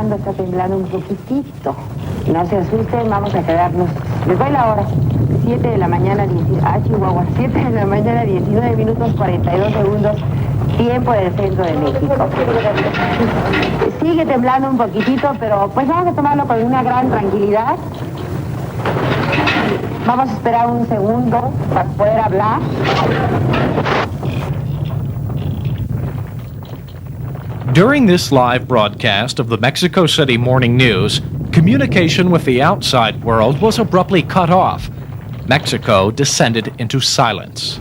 está temblando un poquitito. No se asusten, vamos a quedarnos. Les doy la hora. 7 de la mañana, Chihuahua, 7 de la mañana, 19 minutos, 42 segundos, tiempo del centro de México. Sigue temblando un poquitito, pero pues vamos a tomarlo con una gran tranquilidad. Vamos a esperar un segundo para poder hablar. During this live broadcast of the Mexico City Morning News, communication with the outside world was abruptly cut off. Mexico descended into silence.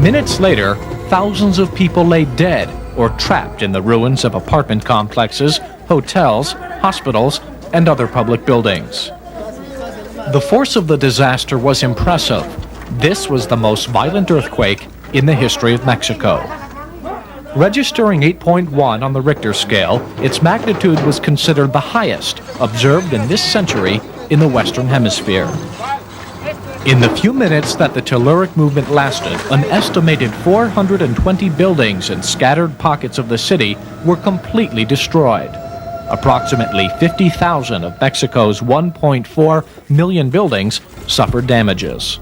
Minutes later, thousands of people lay dead or trapped in the ruins of apartment complexes, hotels, hospitals, and other public buildings. The force of the disaster was impressive. This was the most violent earthquake in the history of Mexico. Registering 8.1 on the Richter scale, its magnitude was considered the highest observed in this century in the Western Hemisphere. In the few minutes that the telluric movement lasted, an estimated 420 buildings in scattered pockets of the city were completely destroyed. Approximately 50,000 of Mexico's 1.4 million buildings suffered damages.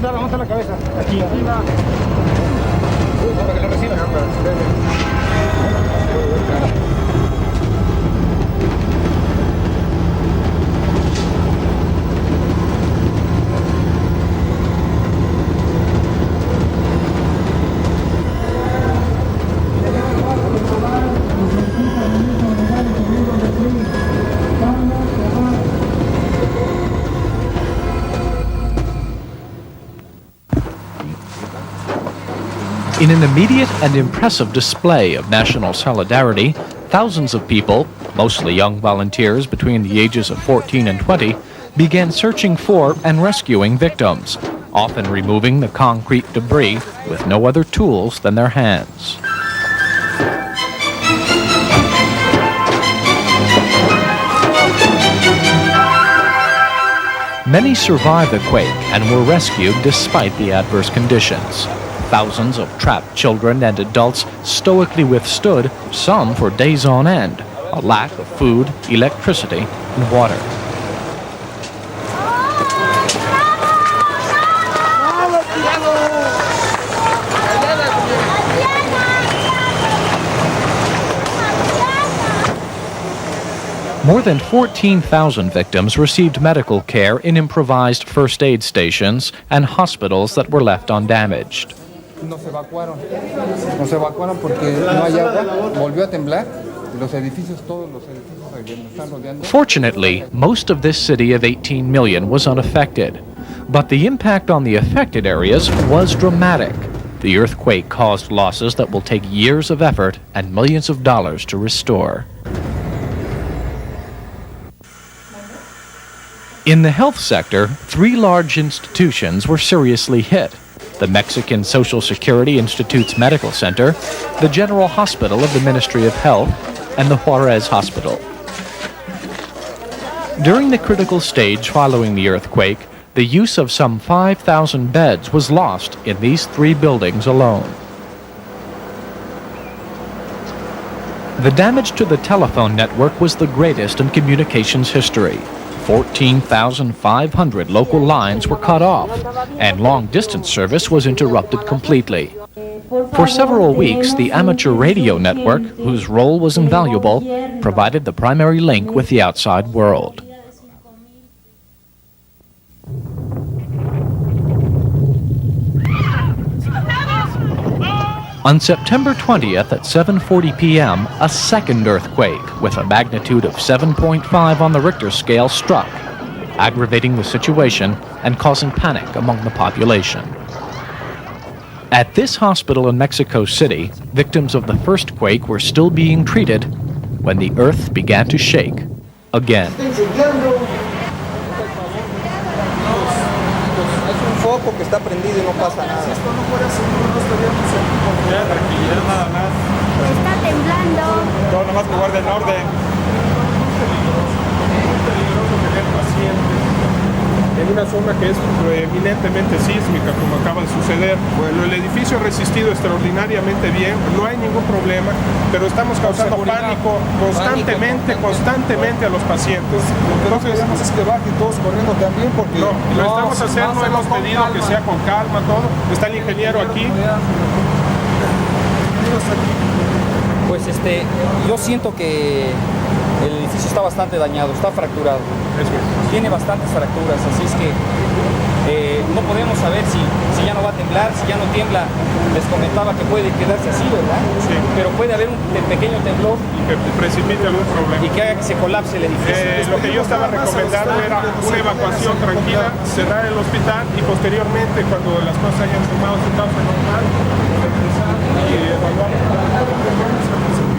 Vamos a la cabeza, aquí arriba. Para que lo reciban. In an immediate and impressive display of national solidarity, thousands of people, mostly young volunteers between the ages of 14 and 20, began searching for and rescuing victims, often removing the concrete debris with no other tools than their hands. Many survived the quake and were rescued despite the adverse conditions. Thousands of trapped children and adults stoically withstood, some for days on end, a lack of food, electricity, and water. More than 14,000 victims received medical care in improvised first aid stations and hospitals that were left undamaged. Nos evacuaron porque no hay agua, volvió a temblar, todos los edificios que nos están rodeando. Fortunately, most of this city of 18 million was unaffected, but the impact on the affected areas was dramatic. The earthquake caused losses that will take years of effort and millions of dollars to restore. In the health sector, 3 large institutions were seriously hit: the Mexican Social Security Institute's Medical Center, the General Hospital of the Ministry of Health, and the Juarez Hospital. During the critical stage following the earthquake, the use of some 5,000 beds was lost in these 3 buildings alone. The damage to the telephone network was the greatest in communications history. 14,500 local lines were cut off, and long-distance service was interrupted completely. For several weeks, the amateur radio network, whose role was invaluable, provided the primary link with the outside world. On September 20th at 7:40 p.m., a second earthquake with a magnitude of 7.5 on the Richter scale struck, aggravating the situation and causing panic among the population. At this hospital in Mexico City, victims of the first quake were still being treated when the earth began to shake again. Es un foco que está prendido y no pasa nada. Tranquilidad nada más. Está temblando. Todo nomás que guarden orden. Es peligroso tener pacientes en una zona que es eminentemente sísmica, como acaba de suceder. Bueno, el edificio ha resistido extraordinariamente bien, no hay ningún problema, pero estamos causando pánico constantemente a los pacientes. Lo que queremos es que bajen todos corriendo también porque... No, lo estamos haciendo, hemos pedido que sea con calma todo. Está el ingeniero aquí. Pues yo siento que el edificio está bastante dañado, está fracturado. Eso es. Tiene bastantes fracturas, así es que no podemos saber si ya no va a temblar, si ya no tiembla. Les comentaba que puede quedarse así, ¿verdad? Sí. Pero puede haber un pequeño temblor Y que precipite algún problema. y que haga que se colapse el edificio. Lo que yo estaba recomendando era una evacuación tranquila, cerrar el hospital y posteriormente, cuando las cosas hayan tomado su causa normal, regresar y evaluar.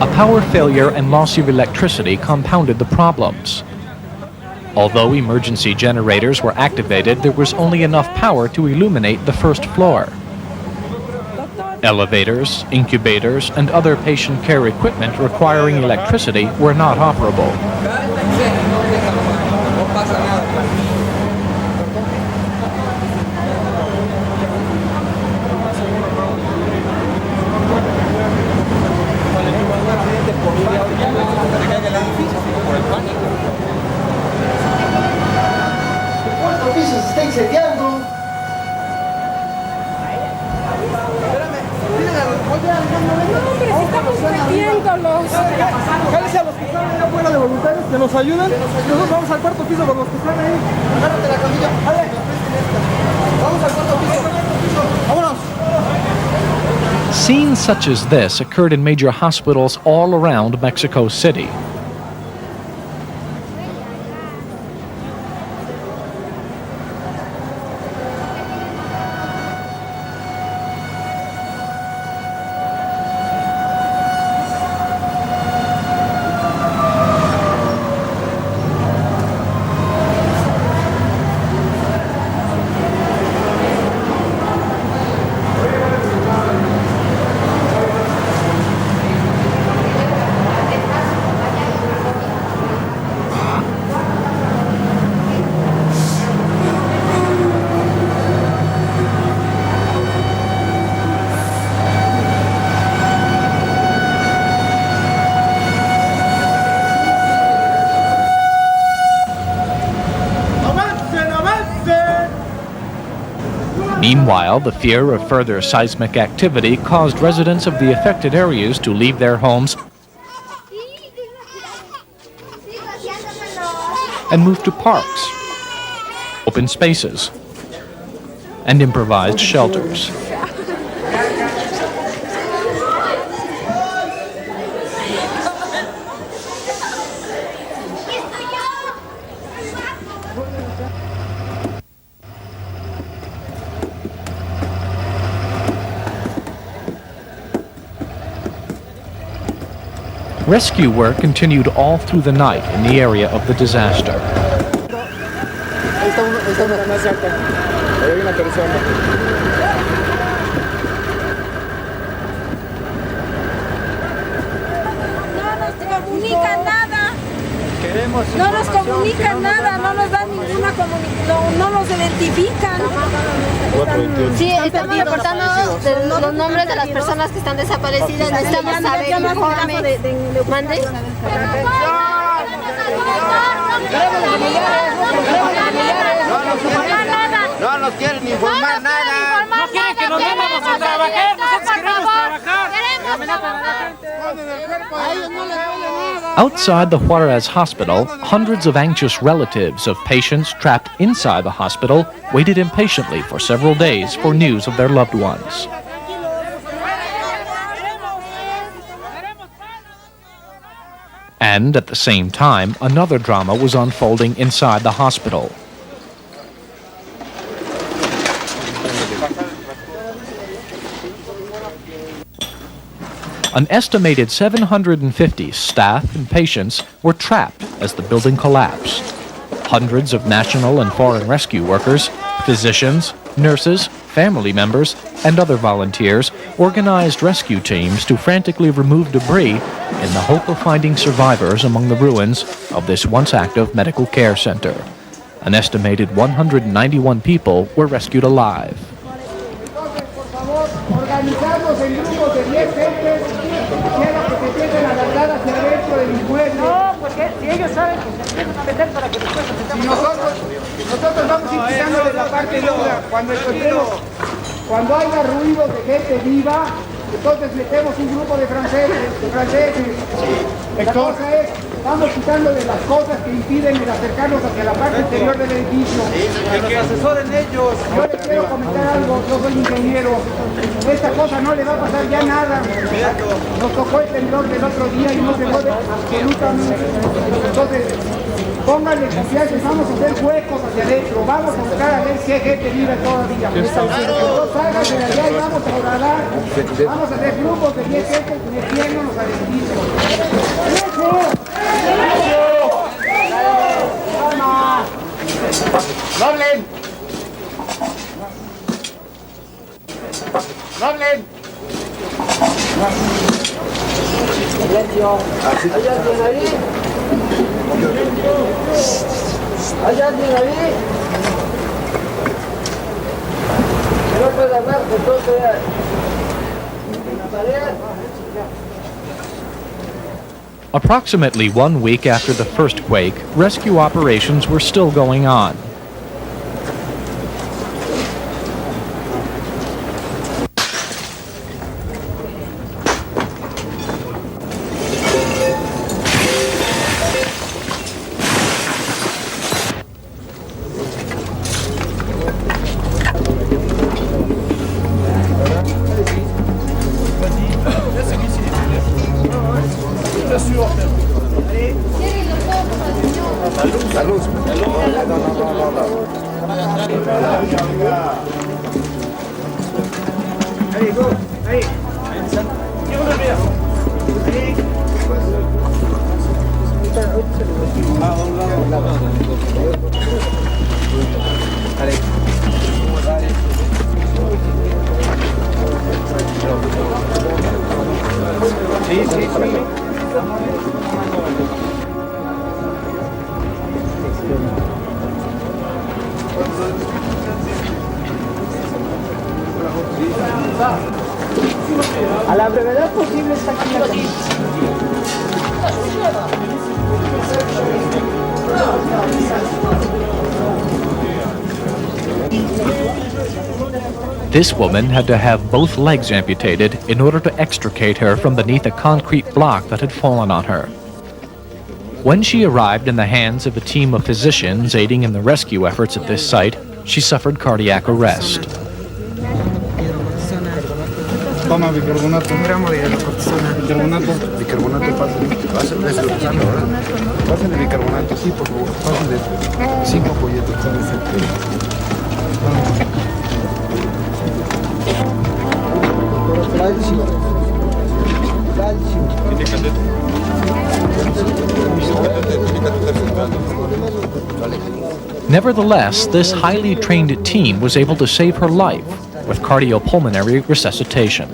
A power failure and loss of electricity compounded the problems. Although emergency generators were activated, there was only enough power to illuminate the first floor. Elevators, incubators, and other patient care equipment requiring electricity were not operable. ¿Cuántos pisos se está incendiando? Hombre, si estamos metiéndolos. Cállese a los que están allá afuera de voluntarios que nos ayuden. Nosotros vamos al cuarto piso con los que están ahí. Agárrate la camilla. Dale. Vamos al cuarto piso. Vámonos. Scenes such as this occurred in major hospitals all around Mexico City. Meanwhile, the fear of further seismic activity caused residents of the affected areas to leave their homes and move to parks, open spaces, and improvised shelters. Rescue work continued all through the night in the area of the disaster. Ahí está una más alta. Ahí hay una persona. No nos comunican nada. No nos comunican nada, no nos dan ninguna comunicación, no nos identifican. Sí, estamos reportando los nombres de las personas que están desaparecidas. Necesitamos saber informes. ¿Mande? No nos quieren informar nada. No quieren que nos vayamos a trabajar. Nosotros queremos trabajar. Outside the Juarez Hospital, hundreds of anxious relatives of patients trapped inside the hospital waited impatiently for several days for news of their loved ones. And at the same time, another drama was unfolding inside the hospital. An estimated 750 staff and patients were trapped as the building collapsed. Hundreds of national and foreign rescue workers, physicians, nurses, family members, and other volunteers organized rescue teams to frantically remove debris in the hope of finding survivors among the ruins of this once active medical care center. An estimated 191 people were rescued alive. Nosotros vamos invitando de la parte dura. Cuando haya ruido de gente viva, entonces metemos un grupo de franceses. La cosa es, vamos quitándole las cosas que impiden el acercarnos hacia la parte interior del edificio. Que nos asesoren ellos. Yo les quiero comentar algo, yo soy ingeniero. Esta cosa no le va a pasar ya nada. Nos tocó el temblor del otro día y no se mueve absolutamente. Entonces, pónganle confianza, vamos a hacer huecos hacia adentro, vamos a buscar a ver si hay gente viva todavía. Entonces, háganse de allá y vamos a orar. Vamos a hacer grupos de 10 gente metiéndonos al edificio. ¡No hablen! ¡No hablen! ¡Silencio! ¿Hay alguien ahí? ¿Hay alguien ahí? Que no puede hablar, entonces... Approximately 1 week after the first quake, rescue operations were still going on. A la brevedad posible está aquí la camisa. This woman had to have both legs amputated in order to extricate her from beneath a concrete block that had fallen on her. When she arrived in the hands of a team of physicians aiding in the rescue efforts at this site, she suffered cardiac arrest. Toma bicarbonato. Un gramo de hidrocortisona. Bicarbonato. Bicarbonato, pásale. Pásale bicarbonato, sí, por favor. Pásale 5 folletos. Nevertheless, this highly trained team was able to save her life with cardiopulmonary resuscitation.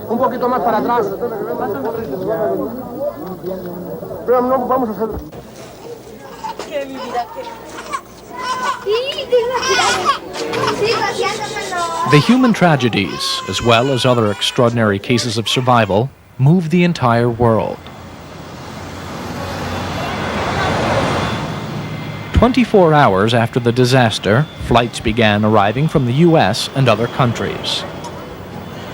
Un poquito más para atrás. Pero no vamos a hacerlo. The human tragedies, as well as other extraordinary cases of survival, moved the entire world. 24 hours after the disaster, flights began arriving from the U.S. and other countries.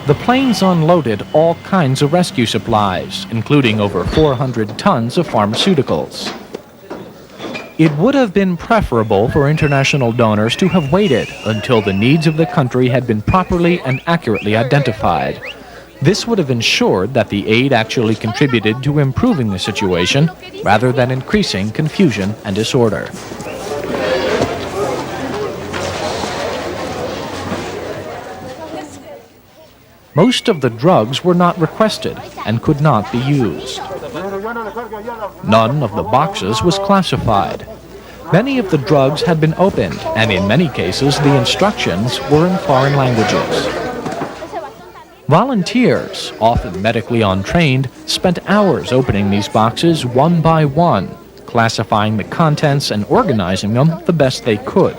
The planes unloaded all kinds of rescue supplies, including over 400 tons of pharmaceuticals. It would have been preferable for international donors to have waited until the needs of the country had been properly and accurately identified. This would have ensured that the aid actually contributed to improving the situation rather than increasing confusion and disorder. Most of the drugs were not requested and could not be used. None of the boxes was classified. Many of the drugs had been opened, and in many cases the instructions were in foreign languages. Volunteers, often medically untrained, spent hours opening these boxes one by one, classifying the contents and organizing them the best they could.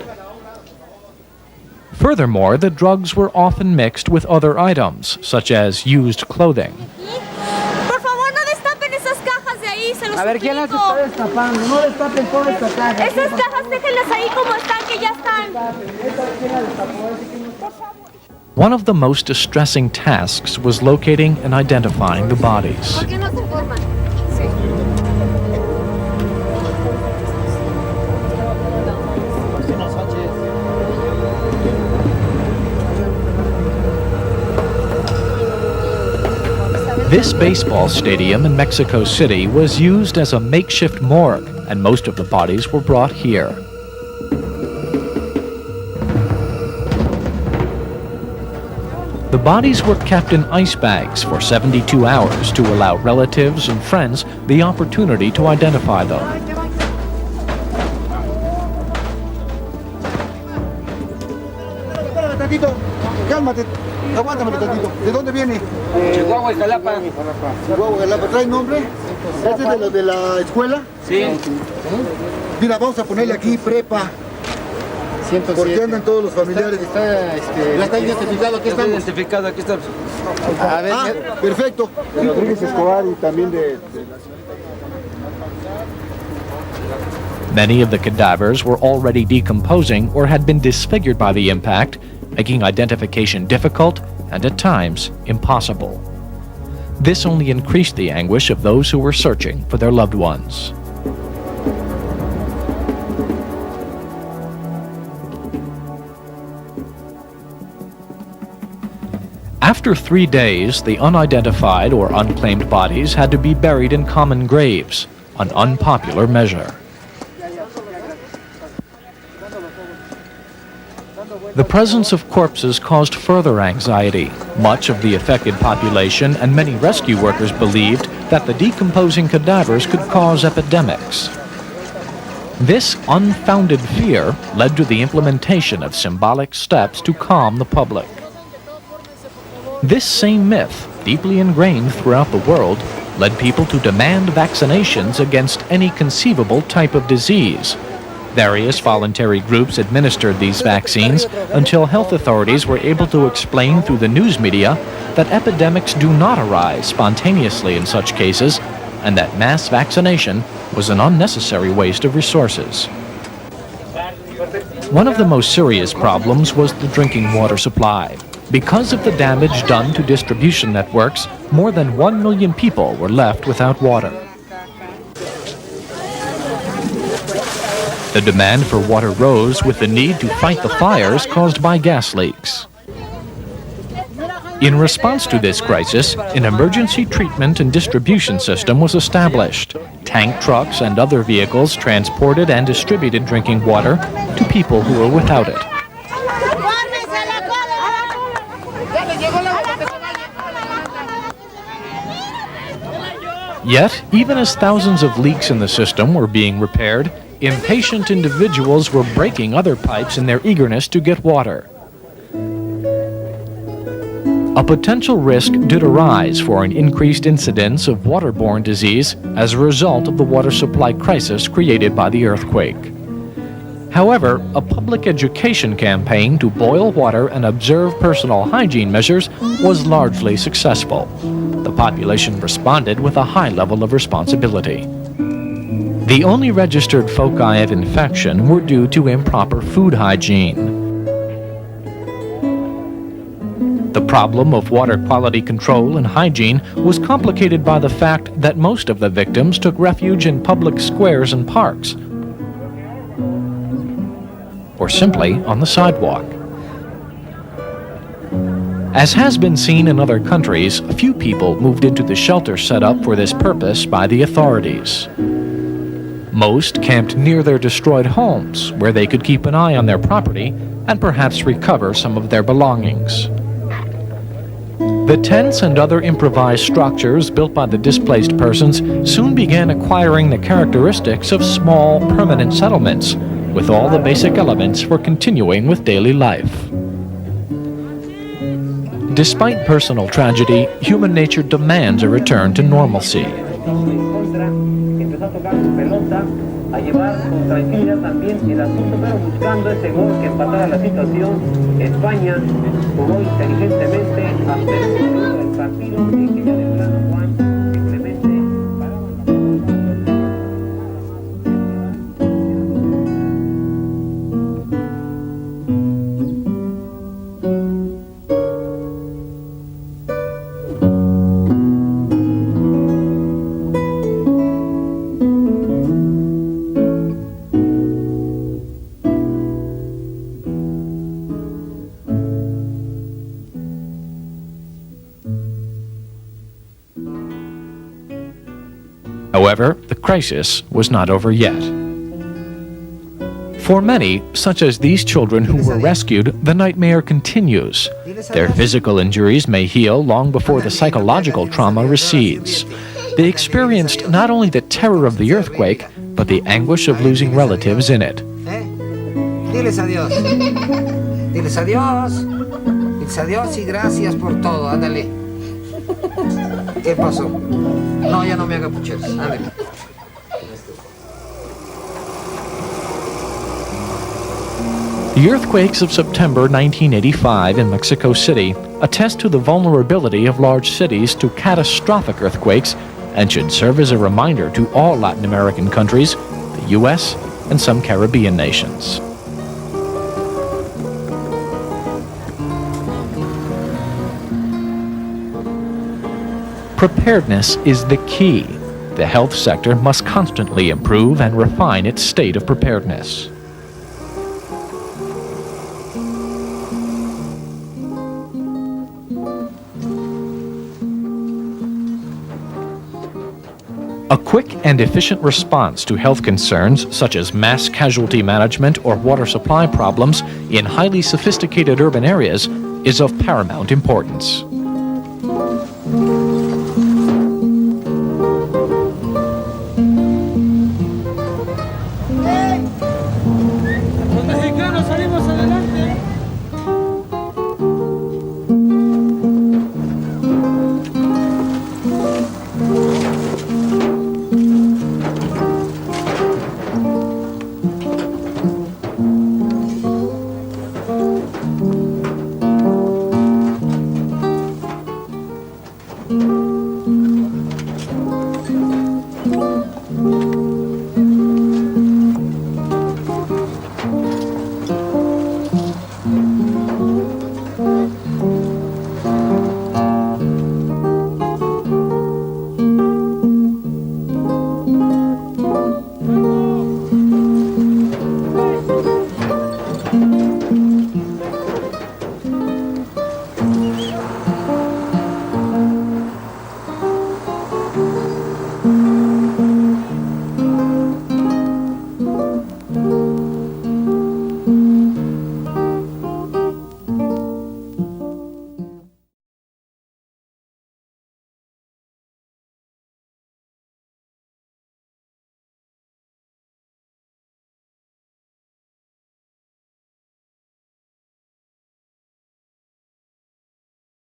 Furthermore, the drugs were often mixed with other items, such as used clothing. Por favor, no destapen esas cajas de ahí, se los A ver, ¿quién las está destapando? No destapen todas estas cajas. Esas cajas déjenlas ahí como están, que ya están. One of the most distressing tasks was locating and identifying the bodies. ¿Por qué no se forman? This baseball stadium in Mexico City was used as a makeshift morgue, and most of the bodies were brought here. The bodies were kept in ice bags for 72 hours to allow relatives and friends the opportunity to identify them. Cálmate, aguántame tantito. ¿De dónde viene? Chihuahua y Jalapa. Chihuahua, Jalapa. ¿Trae nombre? ¿Ese es de los de la escuela? Sí. Mira, vamos a ponerle aquí prepa. 107. Porque andan todos los familiares. Ya está identificado, aquí estamos. Identificado, aquí estamos. A ver, perfecto. Rodríguez Escobar y también de Many of the cadavers were already decomposing or had been disfigured by the impact, making identification difficult and at times impossible. This only increased the anguish of those who were searching for their loved ones. After 3 days, the unidentified or unclaimed bodies had to be buried in common graves, an unpopular measure. The presence of corpses caused further anxiety. Much of the affected population and many rescue workers believed that the decomposing cadavers could cause epidemics. This unfounded fear led to the implementation of symbolic steps to calm the public. This same myth, deeply ingrained throughout the world, led people to demand vaccinations against any conceivable type of disease. Various voluntary groups administered these vaccines until health authorities were able to explain through the news media that epidemics do not arise spontaneously in such cases, and that mass vaccination was an unnecessary waste of resources. One of the most serious problems was the drinking water supply. Because of the damage done to distribution networks, more than 1 million people were left without water. The demand for water rose with the need to fight the fires caused by gas leaks. In response to this crisis, an emergency treatment and distribution system was established. Tank trucks and other vehicles transported and distributed drinking water to people who were without it. Yet, even as thousands of leaks in the system were being repaired, impatient individuals were breaking other pipes in their eagerness to get water. A potential risk did arise for an increased incidence of waterborne disease as a result of the water supply crisis created by the earthquake. However, a public education campaign to boil water and observe personal hygiene measures was largely successful. The population responded with a high level of responsibility. The only registered foci of infection were due to improper food hygiene. The problem of water quality control and hygiene was complicated by the fact that most of the victims took refuge in public squares and parks, or simply on the sidewalk. As has been seen in other countries, few people moved into the shelter set up for this purpose by the authorities. Most camped near their destroyed homes, where they could keep an eye on their property and perhaps recover some of their belongings. The tents and other improvised structures built by the displaced persons soon began acquiring the characteristics of small, permanent settlements, with all the basic elements for continuing with daily life. Despite personal tragedy, human nature demands a return to normalcy. A llevar con tranquilidad también el asunto, pero buscando ese gol que empatara la situación. España jugó inteligentemente hasta el partido en que ya de plano Juan simplemente However, the crisis was not over yet. For many, such as these children who were rescued, the nightmare continues. Their physical injuries may heal long before the psychological trauma recedes. They experienced not only the terror of the earthquake, but the anguish of losing relatives in it. Diles adiós. Diles adiós. Diles adiós y gracias por todo. Ándale. ¿Qué pasó? No, ya no me haga pucheros. Ándale. The earthquakes of September 1985 in Mexico City attest to the vulnerability of large cities to catastrophic earthquakes and should serve as a reminder to all Latin American countries, the U.S., and some Caribbean nations. Preparedness is the key. The health sector must constantly improve and refine its state of preparedness. A quick and efficient response to health concerns such as mass casualty management or water supply problems in highly sophisticated urban areas is of paramount importance.